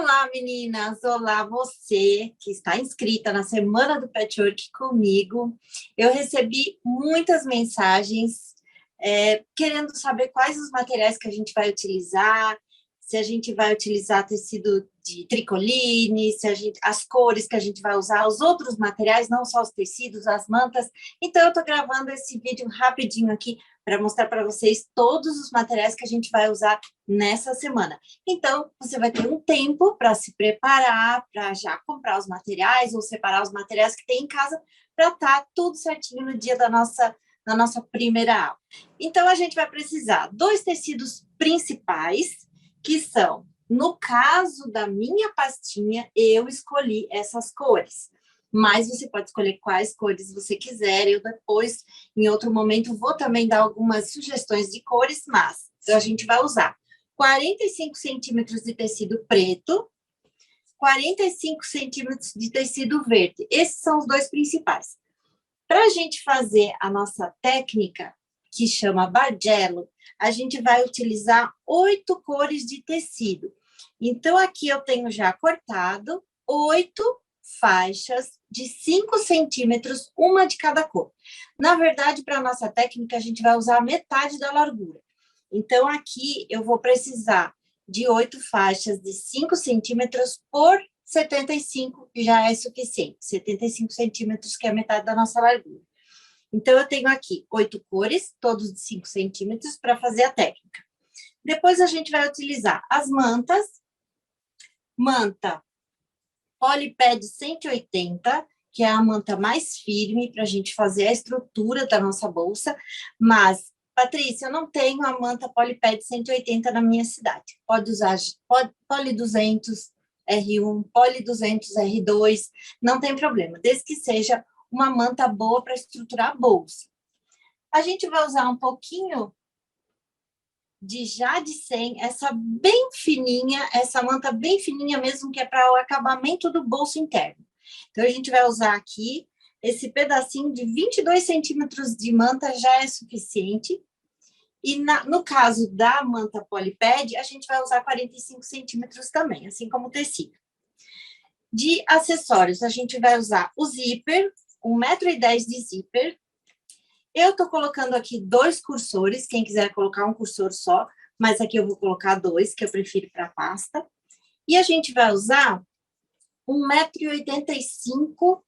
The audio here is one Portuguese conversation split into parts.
Olá, meninas! Olá, você que está inscrita na Semana do Patchwork comigo. Eu recebi muitas mensagens querendo saber quais os materiais que a gente vai utilizar, se a gente vai utilizar tecido de tricoline, as cores que a gente vai usar, os outros materiais, não só os tecidos, as mantas. Então, eu estou gravando esse vídeo rapidinho aqui para mostrar para vocês todos os materiais que a gente vai usar nessa semana. Então, você vai ter um tempo para se preparar, para já comprar os materiais ou separar os materiais que tem em casa para estar tudo certinho no dia da nossa primeira aula. Então, a gente vai precisar dois tecidos principais, que são, no caso da minha pastinha, eu escolhi essas cores. Mas você pode escolher quais cores você quiser. Eu depois, em outro momento, vou também dar algumas sugestões de cores, mas a gente vai usar 45 centímetros de tecido preto, 45 centímetros de tecido verde. Esses são os dois principais. Para a gente fazer a nossa técnica, que chama Bargello, a gente vai utilizar 8 cores de tecido. Então, aqui eu tenho já cortado 8 faixas de 5 centímetros, uma de cada cor. Na verdade, para a nossa técnica, a gente vai usar a metade da largura. Então, aqui eu vou precisar de 8 faixas de 5 centímetros por 75, já é suficiente. 75 centímetros, que é a metade da nossa largura. Então, eu tenho aqui 8 cores, todos de 5 centímetros, para fazer a técnica. Depois, a gente vai utilizar as mantas. Manta Polypad 180, que é a manta mais firme para a gente fazer a estrutura da nossa bolsa. Mas, Patrícia, eu não tenho a manta Polypad 180 na minha cidade. Pode usar Poly 200 R1, Poly 200 R2, não tem problema, desde que seja uma manta boa para estruturar a bolsa. A gente vai usar um pouquinho de Jade 100, essa bem fininha, essa manta bem fininha mesmo, que é para o acabamento do bolso interno. Então, a gente vai usar aqui, esse pedacinho de 22 centímetros de manta já é suficiente. E no caso da manta Polypad, a gente vai usar 45 centímetros também, assim como o tecido. De acessórios, a gente vai usar o zíper, 1,10 m de zíper. Eu estou colocando aqui 2 cursores, quem quiser colocar um cursor só, mas aqui eu vou colocar 2, que eu prefiro para pasta. E a gente vai usar 1,85 m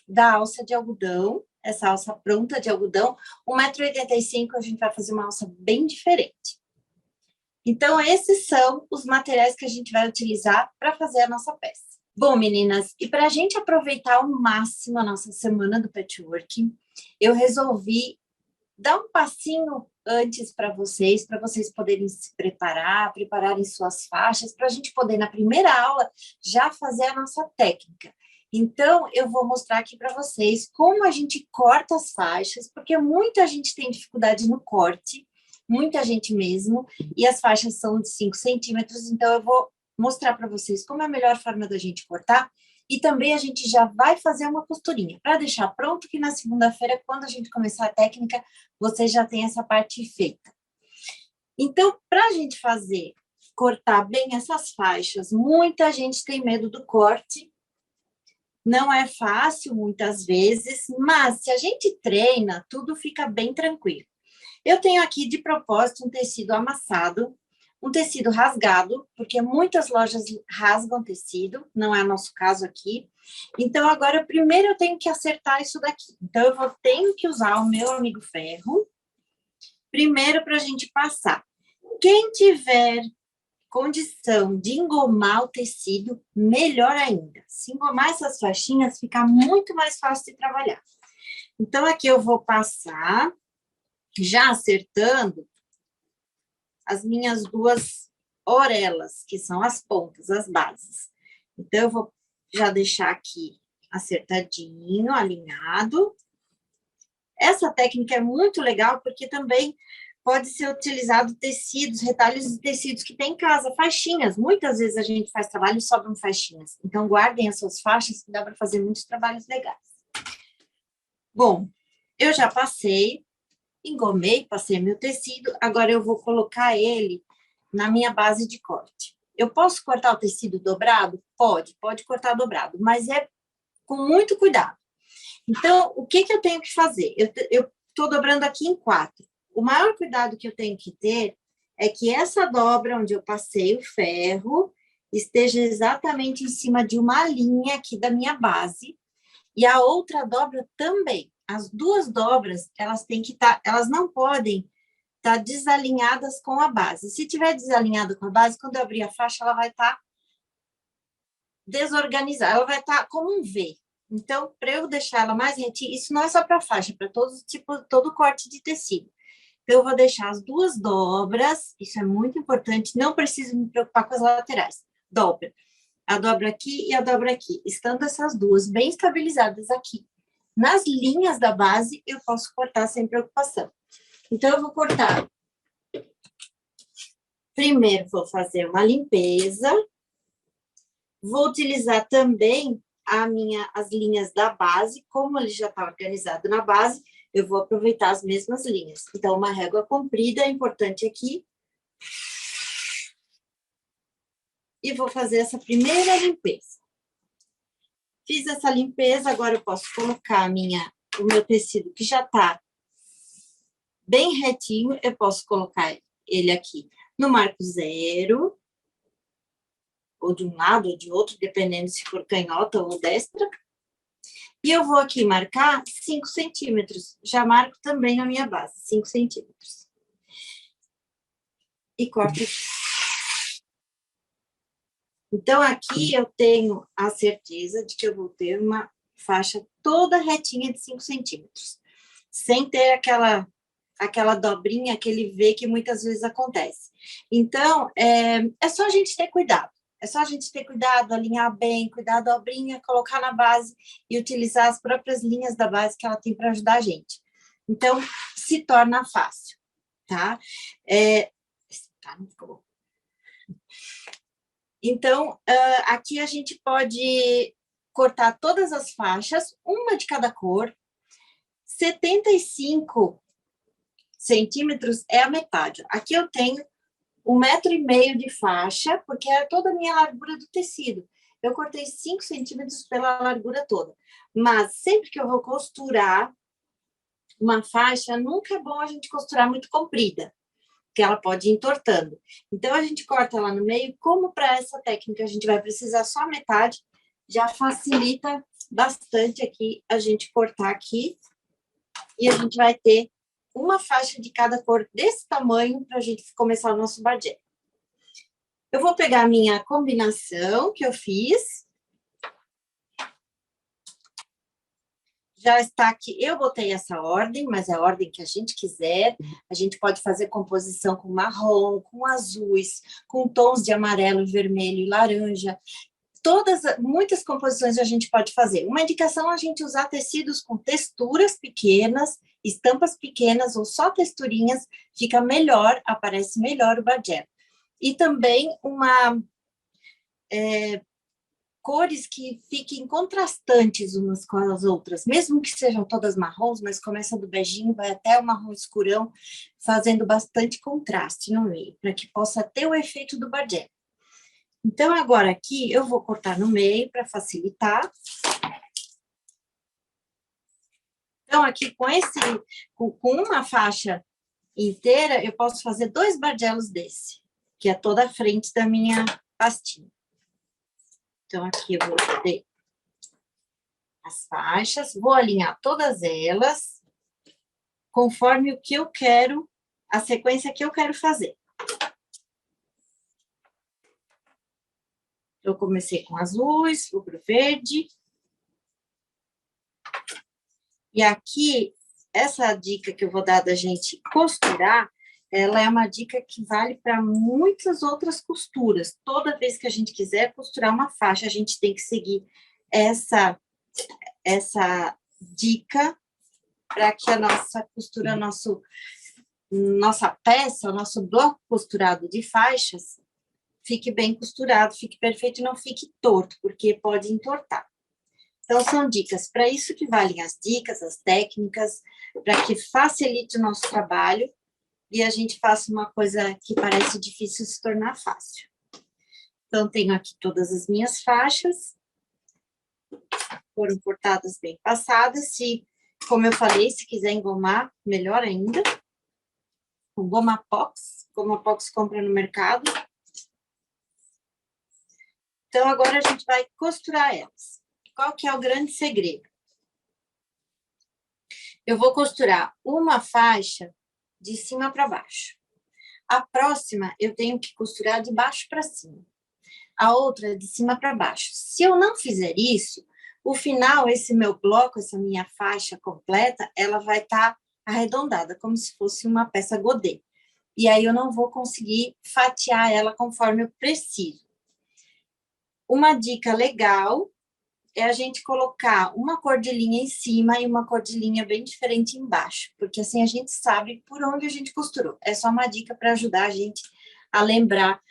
da alça de algodão, essa alça pronta de algodão. 1,85 m a gente vai fazer uma alça bem diferente. Então, esses são os materiais que a gente vai utilizar para fazer a nossa peça. Bom, meninas, e para a gente aproveitar ao máximo a nossa semana do patchwork, eu resolvi dar um passinho antes para vocês poderem se prepararem suas faixas, para a gente poder, na primeira aula, já fazer a nossa técnica. Então, eu vou mostrar aqui para vocês como a gente corta as faixas, porque muita gente tem dificuldade no corte, muita gente mesmo, e as faixas são de 5 centímetros, então eu vou mostrar para vocês como é a melhor forma da gente cortar, e também a gente já vai fazer uma costurinha, para deixar pronto que na segunda-feira, quando a gente começar a técnica, você já tem essa parte feita. Então, para a gente cortar bem essas faixas, muita gente tem medo do corte, não é fácil muitas vezes, mas se a gente treina, tudo fica bem tranquilo. Eu tenho aqui de propósito um tecido amassado, um tecido rasgado, porque muitas lojas rasgam tecido, não é o nosso caso aqui. Então, agora, primeiro eu tenho que acertar isso daqui. Então, tenho que usar o meu amigo ferro, primeiro para a gente passar. Quem tiver condição de engomar o tecido, melhor ainda. Se engomar essas faixinhas, fica muito mais fácil de trabalhar. Então, aqui eu vou passar, já acertando as minhas 2 orelas, que são as pontas, as bases. Então, eu vou já deixar aqui acertadinho, alinhado. Essa técnica é muito legal, porque também pode ser utilizado tecidos, retalhos de tecidos que tem em casa, faixinhas. Muitas vezes a gente faz trabalho e sobram faixinhas. Então, guardem as suas faixas, que dá para fazer muitos trabalhos legais. Bom, eu já passei, engomei, passei meu tecido, agora eu vou colocar ele na minha base de corte. Eu posso cortar o tecido dobrado? Pode cortar dobrado, mas é com muito cuidado. Então, o que eu tenho que fazer? Eu estou dobrando aqui em 4. O maior cuidado que eu tenho que ter é que essa dobra onde eu passei o ferro esteja exatamente em cima de uma linha aqui da minha base, e a outra dobra também. As duas dobras, elas têm que estar, elas não podem estar desalinhadas com a base. Se tiver desalinhado com a base, quando eu abrir a faixa, ela vai estar desorganizada, ela vai estar como um V. Então, para eu deixar ela mais retinha, isso não é só para faixa, para todo corte de tecido. Então, eu vou deixar as duas dobras, isso é muito importante, não preciso me preocupar com as laterais. Dobra. A dobra aqui e a dobra aqui. Estando essas duas bem estabilizadas aqui, nas linhas da base, eu posso cortar sem preocupação. Então, eu vou cortar. Primeiro, vou fazer uma limpeza. Vou utilizar também as linhas da base, como ele já está organizado na base, eu vou aproveitar as mesmas linhas. Então, uma régua comprida é importante aqui. E vou fazer essa primeira limpeza. Fiz essa limpeza, agora eu posso colocar o meu tecido que já está bem retinho, eu posso colocar ele aqui no marco 0, ou de um lado ou de outro, dependendo se for canhota ou destra. E eu vou aqui marcar 5 centímetros. Já marco também a minha base, 5 centímetros. E corto aqui. Então, aqui eu tenho a certeza de que eu vou ter uma faixa toda retinha de 5 centímetros. Sem ter aquela dobrinha, aquele V que muitas vezes acontece. Então, é só a gente ter cuidado. É só a gente ter cuidado, alinhar bem, cuidar da dobrinha, colocar na base e utilizar as próprias linhas da base que ela tem para ajudar a gente. Então, se torna fácil, tá? Tá, não ficou bom. Então, aqui a gente pode cortar todas as faixas, uma de cada cor. 75 centímetros é a metade. Aqui eu tenho 1,5 metro de faixa, porque é toda a minha largura do tecido. Eu cortei 5 centímetros pela largura toda. Mas sempre que eu vou costurar uma faixa, nunca é bom a gente costurar muito comprida, porque ela pode ir entortando. Então, a gente corta lá no meio. Como para essa técnica a gente vai precisar só metade, já facilita bastante aqui a gente cortar aqui. E a gente vai ter uma faixa de cada cor desse tamanho para a gente começar o nosso bardé. Eu vou pegar a minha combinação que eu fiz. Já está aqui, eu botei essa ordem, mas é a ordem que a gente quiser. A gente pode fazer composição com marrom, com azuis, com tons de amarelo, vermelho e laranja. Muitas composições a gente pode fazer. Uma indicação é a gente usar tecidos com texturas pequenas, estampas pequenas ou só texturinhas, fica melhor, aparece melhor o bardé. E também cores que fiquem contrastantes umas com as outras, mesmo que sejam todas marrons, mas começa do beijinho, vai até o marrom escurão, fazendo bastante contraste no meio, para que possa ter o efeito do bardé. Então, agora aqui, eu vou cortar no meio para facilitar. Então, aqui com uma faixa inteira, eu posso fazer 2 bardelos desse, que é toda a frente da minha pastinha. Então, aqui eu vou fazer as faixas, vou alinhar todas elas, conforme o que eu quero, a sequência que eu quero fazer. Eu comecei com azuis, vou pro verde. E aqui, essa dica que eu vou dar da gente costurar, ela é uma dica que vale para muitas outras costuras. Toda vez que a gente quiser costurar uma faixa, a gente tem que seguir essa dica para que a nossa costura, nossa peça, o nosso bloco costurado de faixas, fique bem costurado, fique perfeito e não fique torto, porque pode entortar. Então, são dicas, para isso que valem as dicas, as técnicas, para que facilite o nosso trabalho e a gente faça uma coisa que parece difícil se tornar fácil. Então, tenho aqui todas as minhas faixas. Foram cortadas bem passadas. Se, como eu falei, se quiser engomar, melhor ainda. Com goma pox compra no mercado. Então, agora a gente vai costurar elas. Qual que é o grande segredo? Eu vou costurar uma faixa de cima para baixo. A próxima, eu tenho que costurar de baixo para cima. A outra, de cima para baixo. Se eu não fizer isso, o final, esse meu bloco, essa minha faixa completa, ela vai estar arredondada, como se fosse uma peça godê. E aí eu não vou conseguir fatiar ela conforme eu preciso. Uma dica legal é a gente colocar uma cor de linha em cima e uma cor de linha bem diferente embaixo, porque assim a gente sabe por onde a gente costurou. É só uma dica para ajudar a gente a lembrar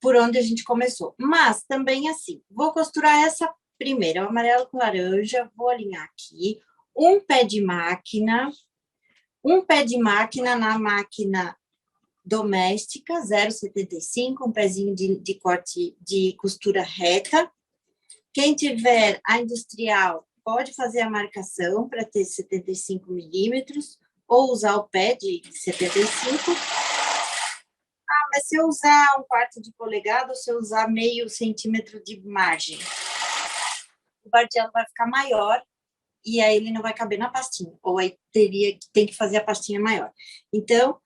por onde a gente começou. Mas também assim, vou costurar essa primeira, o amarelo com laranja, vou alinhar aqui, um pé de máquina na máquina doméstica, 0,75, um pezinho de corte de costura reta. Quem tiver a industrial, pode fazer a marcação para ter 75 milímetros, ou usar o pé de 75. Mas se eu usar um quarto de polegada, ou se eu usar meio centímetro de margem, o bardiano vai ficar maior, e aí ele não vai caber na pastinha, ou aí tem que fazer a pastinha maior. Então,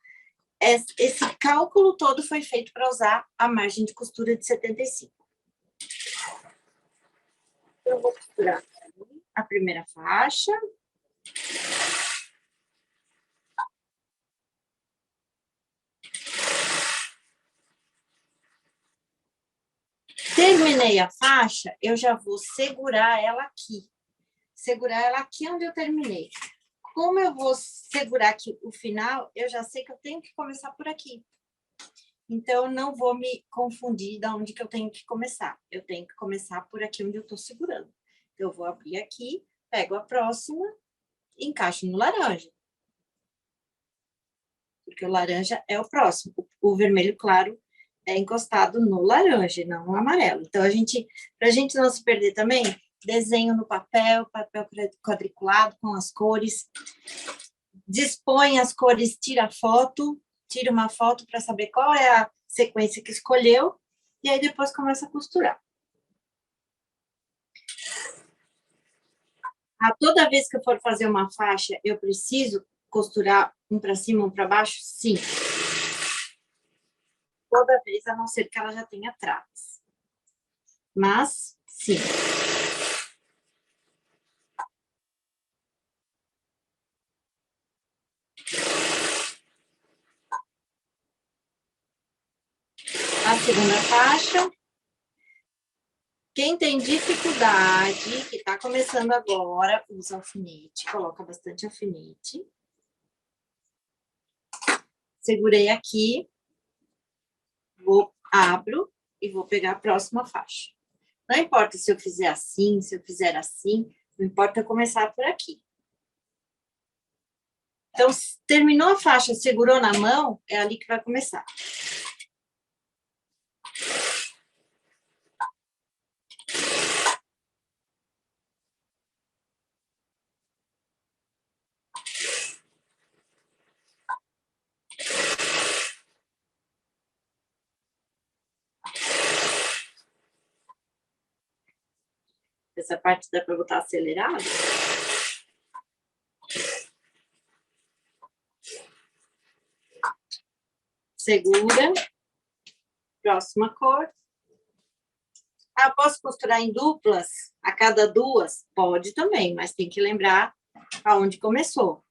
esse cálculo todo foi feito para usar a margem de costura de 75. Eu vou costurar a primeira faixa. Terminei a faixa, eu já vou segurar ela aqui. Segurar ela aqui onde eu terminei. Como eu vou segurar aqui o final, eu já sei que eu tenho que começar por aqui. Então, eu não vou me confundir de onde que eu tenho que começar. Eu tenho que começar por aqui onde eu estou segurando. Eu vou abrir aqui, pego a próxima e encaixo no laranja. Porque o laranja é o próximo. O vermelho claro é encostado no laranja, não no amarelo. Então, para a gente não se perder também, desenho no papel quadriculado com as cores, dispõe as cores, tira uma foto para saber qual é a sequência que escolheu, e aí depois começa a costurar. Toda vez que eu for fazer uma faixa, eu preciso costurar um para cima, um para baixo? Sim. Toda vez, a não ser que ela já tenha traves. Mas, sim. A segunda faixa. Quem tem dificuldade, que está começando agora, usa alfinete, coloca bastante alfinete. Segurei aqui, abro e vou pegar a próxima faixa. Não importa se eu fizer assim, se eu fizer assim, não importa eu começar por aqui. Então, terminou a faixa, segurou na mão, é ali que vai começar. Essa parte dá para botar acelerado? Segura. Próxima cor. Posso costurar em duplas? A cada duas? Pode também, mas tem que lembrar aonde começou.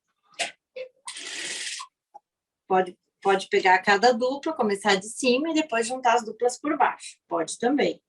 Pode pegar a cada dupla, começar de cima e depois juntar as duplas por baixo. Pode também.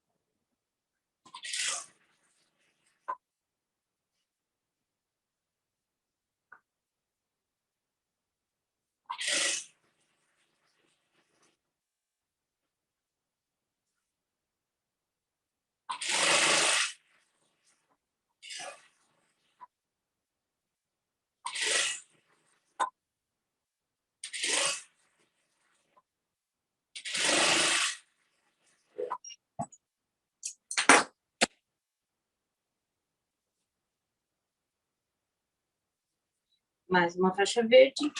Mais uma faixa verde.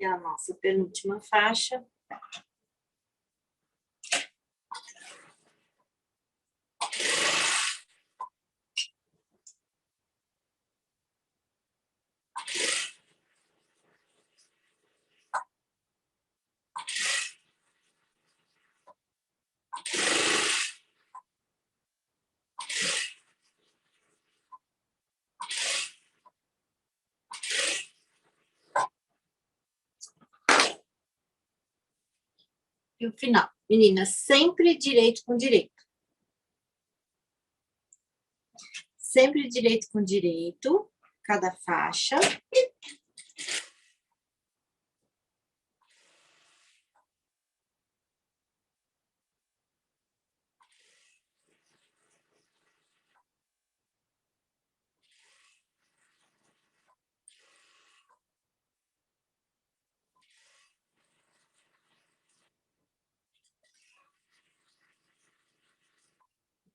E a nossa penúltima faixa. E o final. Meninas, sempre direito com direito. Sempre direito com direito, cada faixa.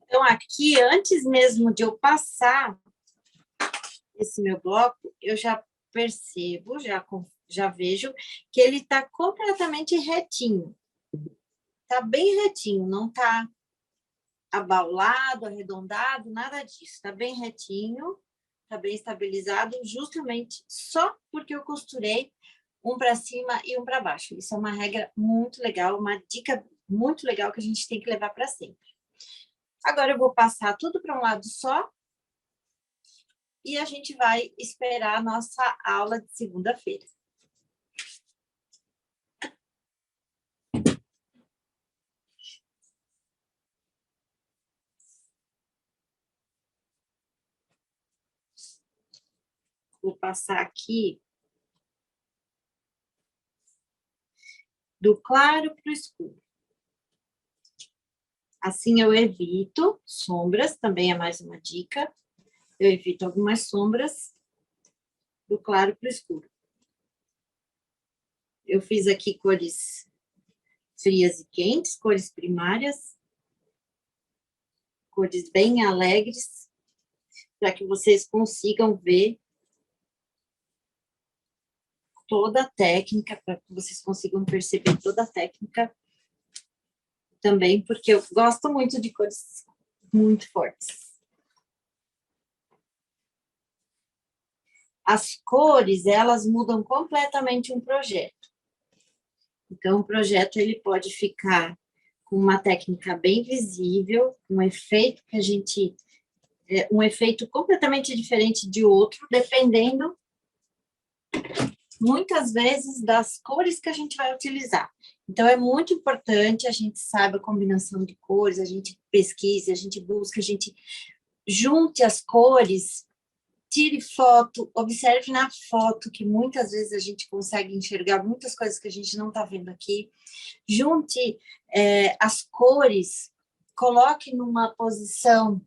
Então, aqui, antes mesmo de eu passar esse meu bloco, eu já percebo, já vejo que ele está completamente retinho. Está bem retinho, não está abaulado, arredondado, nada disso. Está bem retinho, está bem estabilizado, justamente só porque eu costurei um para cima e um para baixo. Isso é uma regra muito legal, uma dica muito legal que a gente tem que levar para sempre. Agora eu vou passar tudo para um lado só e a gente vai esperar a nossa aula de segunda-feira. Vou passar aqui do claro para o escuro. Assim eu evito sombras, também é mais uma dica. Eu evito algumas sombras do claro para o escuro. Eu fiz aqui cores frias e quentes, cores primárias, cores bem alegres, para que vocês consigam ver toda a técnica, para que vocês consigam perceber toda a técnica também, porque eu gosto muito de cores muito fortes. As cores, elas mudam completamente um projeto. Então, o projeto ele pode ficar com uma técnica bem visível, um efeito que a gente... um efeito completamente diferente de outro, dependendo, muitas vezes, das cores que a gente vai utilizar. Então, é muito importante a gente saiba a combinação de cores, a gente pesquise, a gente busque, a gente junte as cores, tire foto, observe na foto, que muitas vezes a gente consegue enxergar muitas coisas que a gente não está vendo aqui. Junte as cores, coloque numa posição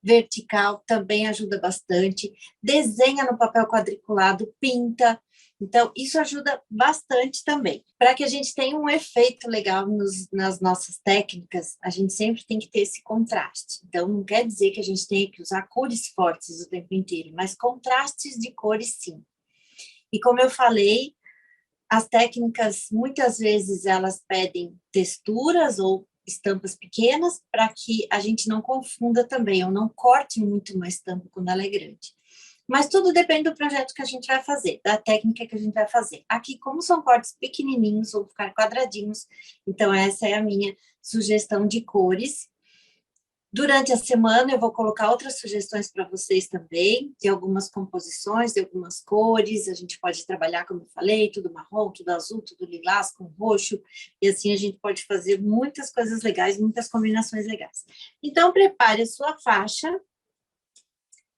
vertical, também ajuda bastante. Desenha no papel quadriculado, pinta. Então, isso ajuda bastante também. Para que a gente tenha um efeito legal nas nossas técnicas, a gente sempre tem que ter esse contraste. Então, não quer dizer que a gente tenha que usar cores fortes o tempo inteiro, mas contrastes de cores, sim. E como eu falei, as técnicas, muitas vezes, elas pedem texturas ou estampas pequenas para que a gente não confunda também, ou não corte muito uma estampa quando ela é grande. Mas tudo depende do projeto que a gente vai fazer, da técnica que a gente vai fazer. Aqui, como são cortes pequenininhos, vão ficar quadradinhos, então essa é a minha sugestão de cores. Durante a semana, eu vou colocar outras sugestões para vocês também, de algumas composições, de algumas cores. A gente pode trabalhar, como eu falei, tudo marrom, tudo azul, tudo lilás, com roxo. E assim a gente pode fazer muitas coisas legais, muitas combinações legais. Então, prepare a sua faixa,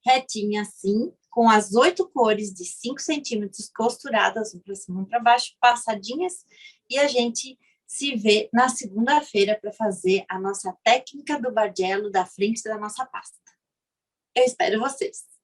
retinha assim, com as 8 cores de 5 centímetros costuradas, um para cima, um para baixo, passadinhas, e a gente se vê na segunda-feira para fazer a nossa técnica do Bargello da frente da nossa pasta. Eu espero vocês!